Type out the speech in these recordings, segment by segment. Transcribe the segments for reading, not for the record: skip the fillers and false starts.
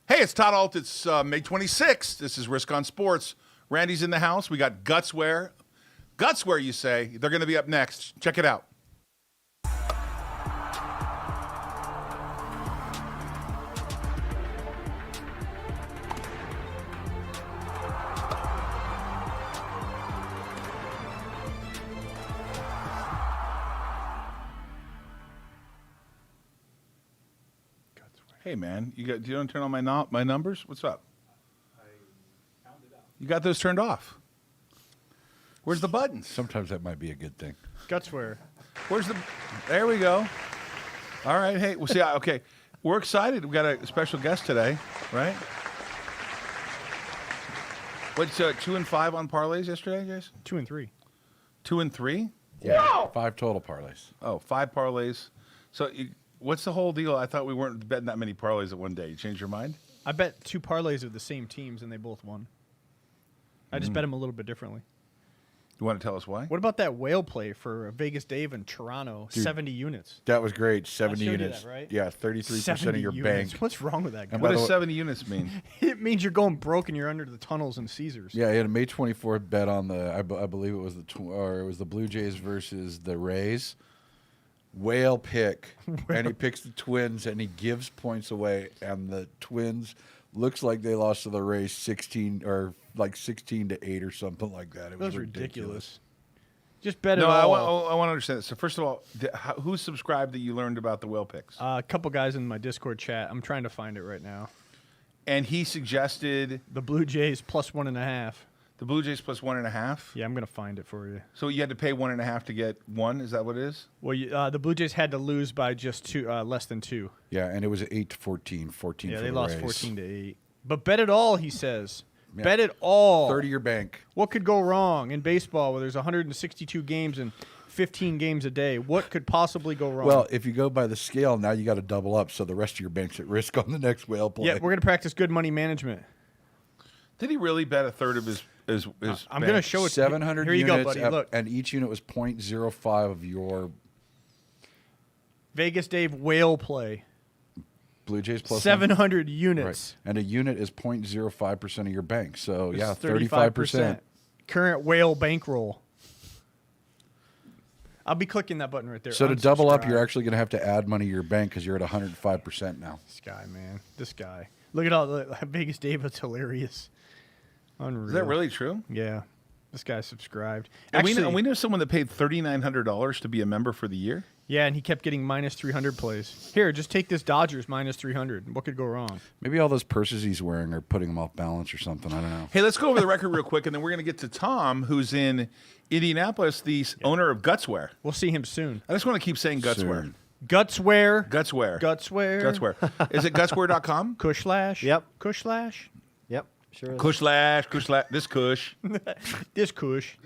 Hey, it's Todd Ault. It's May 26th. This is Risk on Sports. Randy's in the house. We got Gutswear. Gutswear, you say. They're going to be up next. Check it out. Hey, man, do you want to turn on my numbers? What's up? You got those turned off. Where's the buttons? Sometimes that might be a good thing. Gutswear. There we go. All right. Hey, we'll see. Okay. We're excited. We got a special guest today, right? What's 2 and 5 on parlays yesterday, guys? 2 and 3. 2 and 3? Yeah. Wow. 5 total parlays. Oh, 5 parlays. So what's the whole deal? I thought we weren't betting that many parlays at one day. You changed your mind? I bet 2 parlays of the same teams, and they both won. I just bet them a little bit differently. You want to tell us why? What about that whale play for Vegas Dave in Toronto? Dude, 70 units. That was great. 70 showed you units. that, right? Yeah, 33% of your units. bank. What's wrong with that guy? What does 70 units mean? It means you're going broke and you're under the tunnels and Caesars. Yeah, he had a May 24th bet on the. I believe it was the Blue Jays versus the Rays. Whale pick, and he picks the Twins, and he gives points away, and the Twins looks like they lost to the Rays 16 to 8 or something like that. It was ridiculous. Just bet it No, all. I want to understand this. So first of all, who subscribed that you learned about the whale picks? A couple guys in my Discord chat. I'm trying to find it right now. And he suggested The Blue Jays plus 1.5. the Blue Jays plus 1.5. Yeah, I'm going to find it for you. So you had to pay 1.5 to get 1. Is that what it is? Well, the Blue Jays had to lose by just less than 2. Yeah, and it was 8 to 14. 14 Yeah, for they the lost Rays. 14 to 8. But bet it all, he says. Yeah. Bet it all. 30 your bank. What could go wrong in baseball where there's 162 games and 15 games a day? What could possibly go wrong? Well, if you go by the scale, now you got to double up, so the rest of your bank's at risk on the next whale play. yeah, we're going to practice good money management. Did he really bet a third of his I'm going to show it. 700 Here you units, go, buddy. Look. and each unit was 0.05 of your Vegas Dave whale play. Blue Jays plus 700 units. Right. And a unit is 0.05% of your bank. So, It's yeah, 35%. Current whale bankroll. I'll be clicking that button right there. So to double up, you're Unsubscribe. actually going to have to add money to your bank because you're at 105% now. This guy, man. This guy. Look at all the Vegas Dave. It's hilarious. Unreal. Is that really true? Yeah. This guy subscribed. And Actually, we know someone that paid $3,900 to be a member for the year. yeah, and he kept getting minus 300 plays. Here, just take this Dodgers minus 300. What could go wrong? Maybe all those purses he's wearing are putting him off balance or something. I don't know. Hey, let's go over the record real quick, and then we're going to get to Tom, who's in Indianapolis, the owner of Gutswear. We'll see him soon. I just want to keep saying Gutswear. Soon. Gutswear. Gutswear. Gutswear. Gutswear. Is it gutswear.com? Kushlash. Yep. Kushlash. Yep, sure is. Kushlash, this Kush. This Kush.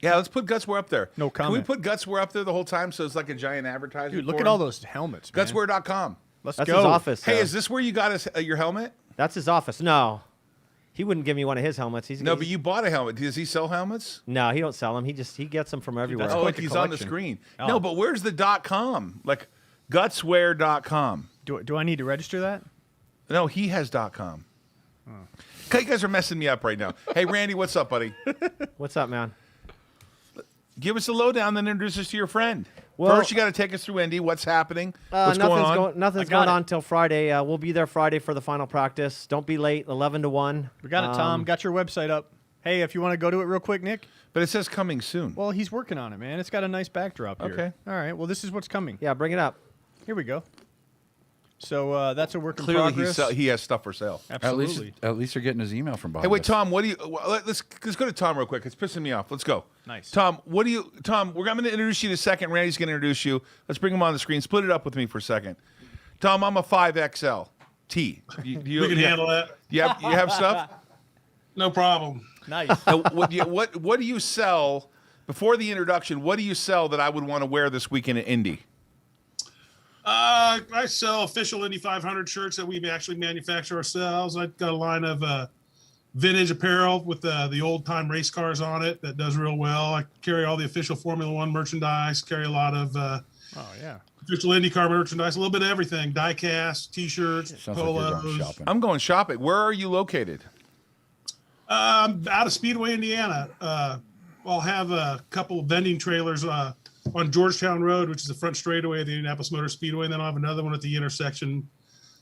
Yeah, let's put Gutswear up there. No comment. Can we put Gutswear up there the whole time so it's like a giant advertisement? Dude, look for at all him? those helmets, man. Gutswear.com. Let's That's go. his office. Hey, is this where you got your helmet? That's his office. No, he wouldn't give me one of his helmets. No, but you bought a helmet. Does he sell helmets? No, he don't sell them. He gets them from everywhere. That's Oh, quite look, the he's on the collection. screen. Oh. No, but where's the .com? Like gutswear.com. Do I need to register that? No, he has .com. You guys are messing me up right now. Hey, Randy, what's up, buddy? What's up, man? Give us a lowdown, then introduce us to your friend. Well- First, you got to take us through Indy. What's happening? What's going on? Nothing's I got going it. on until Friday. We'll be there Friday for the final practice. Don't be late. 11 to 1. We got it, Tom. Got your website up. Hey, if you want to go to it real quick, Nick. But it says coming soon. Well, he's working on it, man. It's got a nice backdrop here. Okay. All right. Well, this is what's coming. Yeah, bring it up. Here we go. So that's a work in Clearly, progress. he has stuff for sale. Absolutely. At least they're getting his email from behind Hey, wait, us. Tom. What do you? Well, let's go to Tom real quick. It's pissing me off. Let's go. Nice. Tom, what do you? Tom, I'm going to introduce you in a second. Randy's going to introduce you. Let's bring him on the screen. Split it up with me for a second. Tom, I'm a 5XL T. We can handle that. You have stuff? No problem. Nice. What do you sell before the introduction? What do you sell that I would want to wear this weekend at Indy? I sell official Indy 500 shirts that we actually manufacture ourselves. I've got a line of vintage apparel with the old time race cars on it that does real well. I carry all the official Formula One merchandise, carry a lot of Oh yeah. official IndyCar merchandise, a little bit of everything: die-cast, T-shirts, Sounds like you're going polos. shopping. I'm going shopping. Where are you located? Out of Speedway, Indiana. I'll have a couple of vending trailers on Georgetown Road, which is the front straightaway of the Indianapolis Motor Speedway, and then I'll have another one at the intersection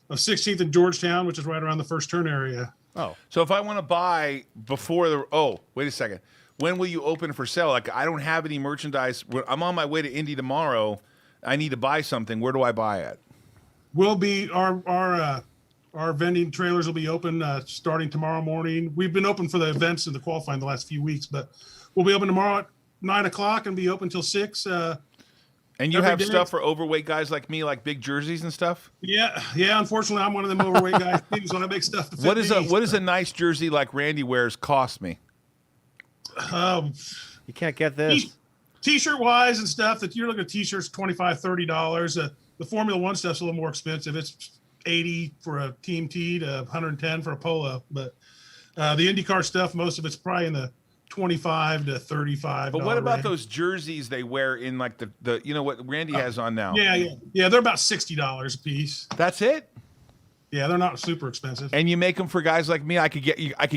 of 16th and Georgetown, which is right around the first turn area. Oh. So if I want to buy before the wait a second. When will you open for sale? Like I don't have any merchandise. I'm on my way to Indy tomorrow. I need to buy something. Where do I buy it? We'll be our vending trailers will be open starting tomorrow morning. We've been open for the events and the qualifying the last few weeks, but we'll be open tomorrow at 9 o'clock and be open till 6. And you every have day. stuff for overweight guys like me, like big jerseys and stuff. Yeah. Unfortunately, I'm one of them overweight guys. So I make stuff to fit What is me. what does a nice jersey like Randy wears cost me? You can't get this. T-shirt wise and stuff, that you're looking at T-shirts $25-$30. The Formula One stuff's a little more expensive. It's $80 for a team tee to $110 for a polo. But the IndyCar stuff, most of it's probably in the $25 to $35. But what about range. those jerseys they wear in like the you know what Randy has on now? Yeah. They're about $60 a piece. That's it. Yeah, they're not super expensive. And you make them for guys like me. I could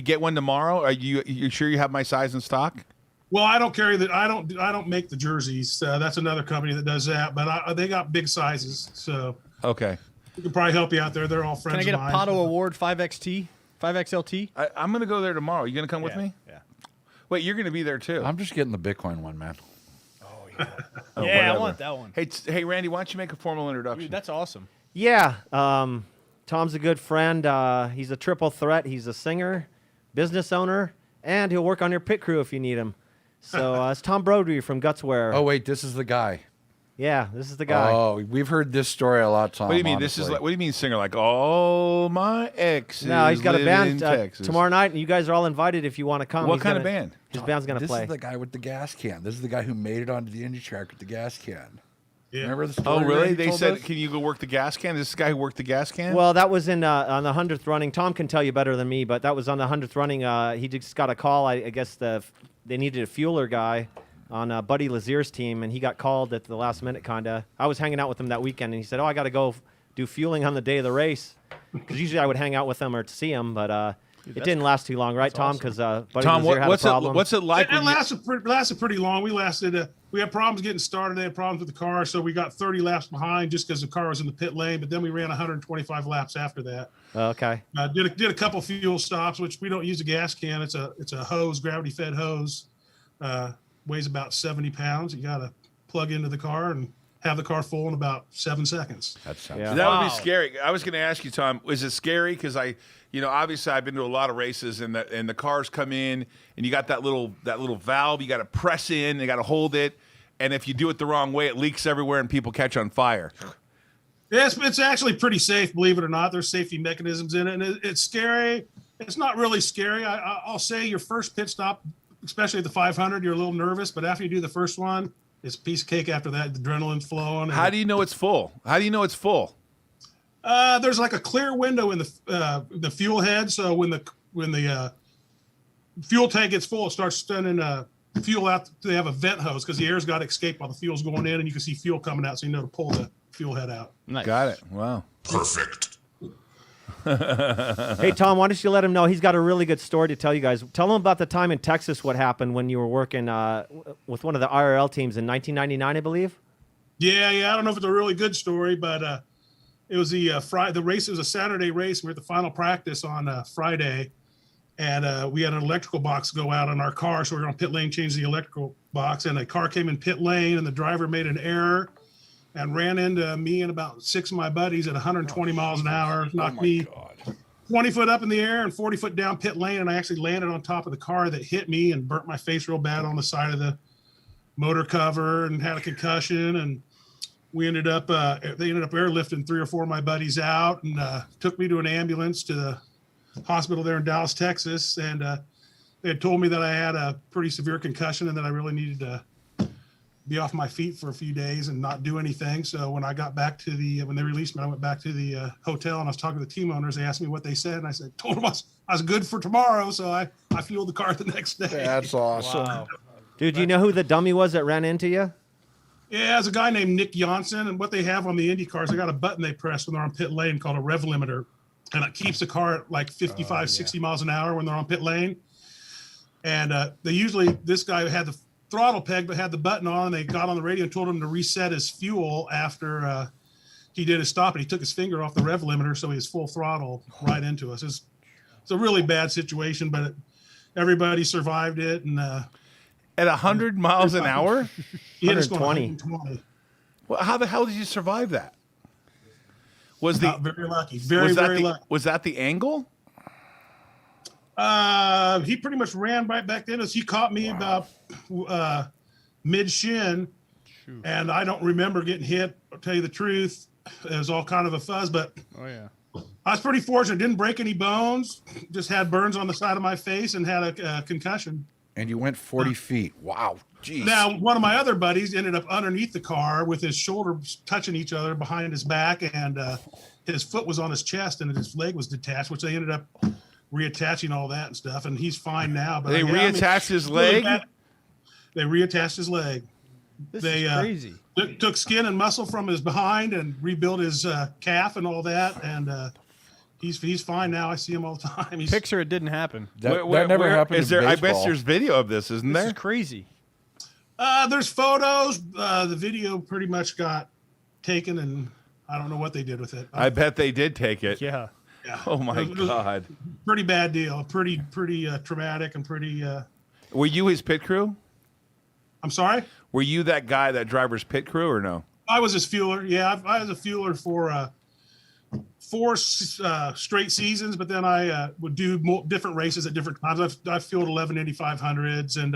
get one tomorrow. Are you sure you have my size in stock? Well, I don't carry that. I don't make the jerseys. That's another company that does that. But they got big sizes, so Okay. we can probably help you out there. They're all friends. Can I get a of mine. Pato Award 5XT, 5XLT? I'm gonna go there tomorrow. You gonna come with Yeah, me? yeah. Wait, you're gonna be there too. I'm just getting the Bitcoin one, man. Yeah, I whatever. want that one. Hey, Randy, why don't you make a formal introduction? Dude, that's awesome. Yeah. Tom's a good friend. He's a triple threat. He's a singer, business owner, and he'll work on your pit crew if you need him. So it's Tom Broderick from Gutswear. Oh wait, this is the guy. Yeah, this is the guy. Oh, we've heard this story a lot, Tom. What do you mean? This is honestly. like. What do you mean, singer? Like, all my exes. No, he's got a live band in Texas. tomorrow night, and you guys are all invited if you want to come. What He's kind of gonna- band? His band's going to This play. is the guy with the gas can. This is the guy who made it onto the Indy track with the gas can. Yeah. Remember the Oh, story? really? Randy They told said, us? "Can you go work the gas can?" This is the guy who worked the gas can. Well, that was in on the 100th running. Tom can tell you better than me, but that was on the 100th running. He just got a call. I guess they needed a fueler guy on Buddy Lazier's team, and he got called at the last minute, kind of. I was hanging out with him that weekend, and he said, "Oh, I got to go do fueling on the day of the race," because usually I would hang out with him or to see him, but it didn't last too long, right, Tom? Because Buddy Tom, Lazier had what's a problem. it? What's it like? It when you- lasted pretty long. We lasted. We had problems getting started. They had problems with the car, so we got 30 laps behind just because the car was in the pit lane. But then we ran 125 laps after that. Okay. Did a couple fuel stops, which we don't use a gas can. It's a hose, gravity fed hose. Weighs about 70 pounds. You got to plug into the car and have the car full in about 7 seconds. That sounds Yeah. That would Wow. be scary. I was going to ask you, Tom, is it scary? Because obviously I've been to a lot of races, and the cars come in, and you got that little valve. You got to press in, you got to hold it, and if you do it the wrong way, it leaks everywhere, and people catch on fire. Yeah, it's actually pretty safe, believe it or not. There's safety mechanisms in it, and it's scary. It's not really scary. I'll say your first pit stop, especially at the 500, you're a little nervous, but after you do the first one, it's a piece of cake after that. The adrenaline's flowing. How do you know it's full? How do you know it's full? There's like a clear window in the fuel head, so when the fuel tank gets full, it starts sending fuel out. They have a vent hose because the air's got to escape while the fuel's going in, and you can see fuel coming out, so you know to pull the fuel head out. Nice. Got it. Wow. Hey, Tom, why don't you let him know? He's got a really good story to tell you guys. Tell him about the time in Texas, what happened when you were working with one of the IRL teams in 1999, I believe. Yeah. I don't know if it's a really good story, but it was the race. It was a Saturday race. We were at the final practice on Friday, and we had an electrical box go out on our car, so we were on pit lane, change the electrical box, and a car came in pit lane, and the driver made an error and ran into me and about 6 of my buddies at 120 miles an hour, knocked me 20 foot up in the air and 40 foot down pit lane, and I actually landed on top of the car that hit me and burnt my face real bad on the side of the motor cover and had a concussion. And they ended up airlifting 3 or 4 of my buddies out and took me to an ambulance to the hospital there in Dallas, Texas. And they had told me that I had a pretty severe concussion and that I really needed to be off my feet for a few days and not do anything. So when I got back to when they released me, I went back to the hotel and I was talking to the team owners. They asked me what they said, and I said, told them I was good for tomorrow. So I fueled the car the next day. That's awesome. Wow. Dude, you know who the dummy was that ran into you? Yeah, there's a guy named Nick Johnson, and what they have on the Indy cars, they got a button they press when they're on pit lane called a rev limiter, and it keeps the car at like 55, 60 miles an hour when they're on pit lane. And this guy had the throttle peg but had the button on, and they got on the radio and told him to reset his fuel after he did his stop, and he took his finger off the rev limiter, so he was full throttle right into us. It's a really bad situation, but everybody survived it, and At 100 miles an hour? he hit us going 120. 120. Well, how the hell did you survive that? Was the Not very lucky. Very lucky. Was that the angle? He pretty much ran right back in us. He caught me about mid shin, and I don't remember getting hit. I'll tell you the truth. It was all kind of a fuzz, but Oh yeah. I was pretty fortunate. Didn't break any bones. Just had burns on the side of my face and had a concussion. And you went 40 feet. Wow. Jeez. Now, one of my other buddies ended up underneath the car with his shoulders touching each other behind his back, and his foot was on his chest and his leg was detached, which they ended up reattaching all that and stuff. And he's fine now. But They reattached his leg? They reattached his leg. This They is crazy. took skin and muscle from his behind and rebuilt his calf and all that. And he's fine now. I see him all the time. He's, Picture it didn't happen. that never happened Is in there? I baseball. bet there's video of this, isn't This there? is crazy. there's photos. The video pretty much got taken, and I don't know what they did with it. I bet they did take it. Yeah. Yeah. Oh my It was God. pretty bad deal. Pretty traumatic and pretty. Were you his pit crew? I'm sorry. Were you that guy, that driver's pit crew, or no? I was his fueler. Yeah, I was a fueler for 4 straight seasons, but then I would do different races at different times. I've fueled 11 Indy 500s, and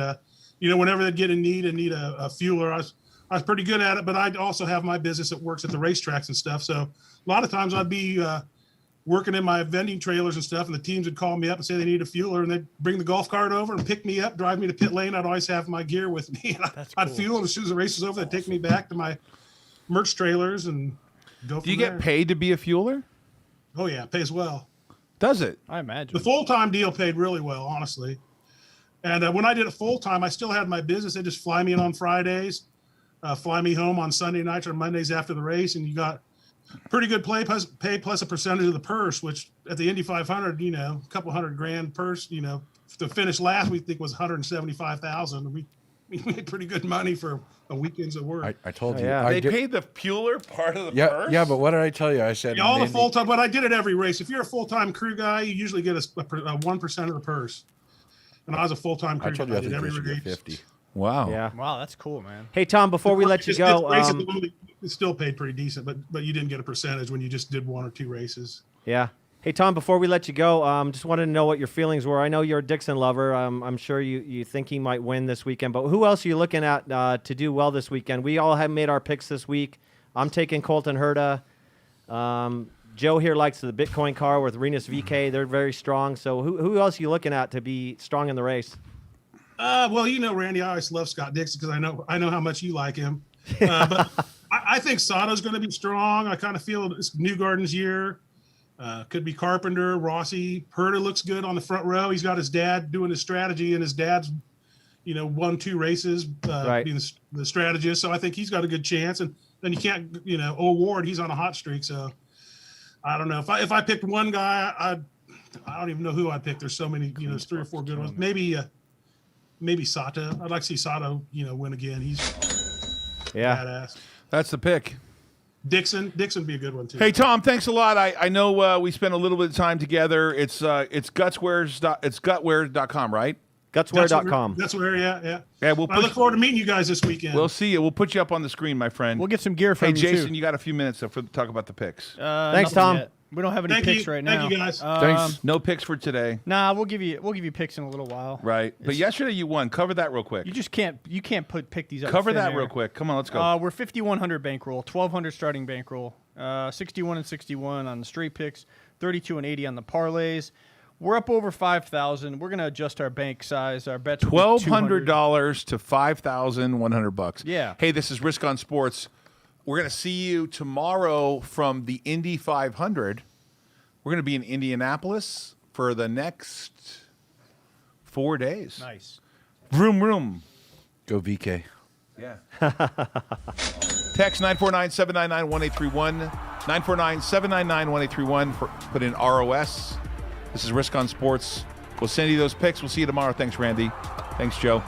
whenever they'd get in need and need a fueler, I was pretty good at it. But I'd also have my business that works at the racetracks and stuff. So a lot of times I'd be working in my vending trailers and stuff, and the teams would call me up and say they need a fueler, and they'd bring the golf cart over and pick me up, drive me to pit lane. I'd always have my gear with me, and I'd fuel, and as soon as the race is over, they'd take me back to my merch trailers and go. Do you get paid to be a fueler? Oh yeah, it pays well. Does it? I imagine. The full-time deal paid really well, honestly. And when I did it full-time, I still had my business. They just fly me in on Fridays, fly me home on Sunday nights or Mondays after the race, and you got pretty good pay plus a percentage of the purse, which at the Indy 500, a couple $100,000 purse, to finish last, we think was $175,000. We made pretty good money for a weekend's of work. I told you. yeah. I They did- paid the fueler part of the yeah, purse? yeah, but what did I tell you? I said Yeah, all the Mindy- full-time, but I did it every race. If you're a full-time crew guy, you usually get a 1% of the purse. And I was a full-time crew I told guy. you I I did think every you should get race. 50. Wow. Yeah. Wow, that's cool, man. Hey, Tom, before we let you It's go, races it still paid pretty decent, but you didn't get a percentage when you just did 1 or 2 races. yeah. Hey, Tom, before we let you go, just wanted to know what your feelings were. I know you're a Dixon lover. I'm sure you think he might win this weekend, but who else are you looking at to do well this weekend? We all have made our picks this week. I'm taking Colton Herta. Joe here likes the Bitcoin car with Renus VK. They're very strong. So who else are you looking at to be strong in the race? Well, Randy, I always love Scott Dixon because I know how much you like him. But I think Sato's going to be strong. I kind of feel it's Newgarden's year. Could be Carpenter, Rossi. Herta looks good on the front row. He's got his dad doing his strategy, and his dad's, won 2 races, Right. being the strategist. So I think he's got a good chance. And then you can't, O'Ward, he's on a hot streak. So I don't know. If I picked one guy, I don't even know who I'd pick. There's so many, there's 3 or 4 good ones. Maybe Sato. I'd like to see Sato, win again. He's Yeah. badass. That's the pick. Dixon would be a good one too. Hey, Tom, thanks a lot. I know we spent a little bit of time together. It's Gutswear.com, right? Gutswear.com. That's where, yeah. Yeah, we'll I look forward to meeting you guys this weekend. We'll see you. We'll put you up on the screen, my friend. We'll get some gear from Hey, you Jason, too. you got a few minutes to talk about the picks. Thanks, Nothing Tom. yet. We don't have any Thank picks you. right now. Thank you, guys. Thanks. No picks for today, Nah, we'll give you picks in a little while. right? But yesterday you won. Cover that real quick. You just can't pick these up. Cover that real quick. Come on, let's go. We're 5,100 bankroll, 1,200 starting bankroll, 61 and 61 on the straight picks, 32 and 80 on the parlays. We're up over 5,000. We're gonna adjust our bank size. Our bets will be $1,200 to $5,100. Yeah. Hey, this is Risk on Sports. We're gonna see you tomorrow from the Indy 500. We're gonna be in Indianapolis for the next 4 days. Nice. Vroom vroom. Go VK. Yeah. Text 949-799-1831. 949-799-1831. Put in ROS. This is Risk on Sports. We'll send you those picks. We'll see you tomorrow. Thanks, Randy. Thanks, Joe.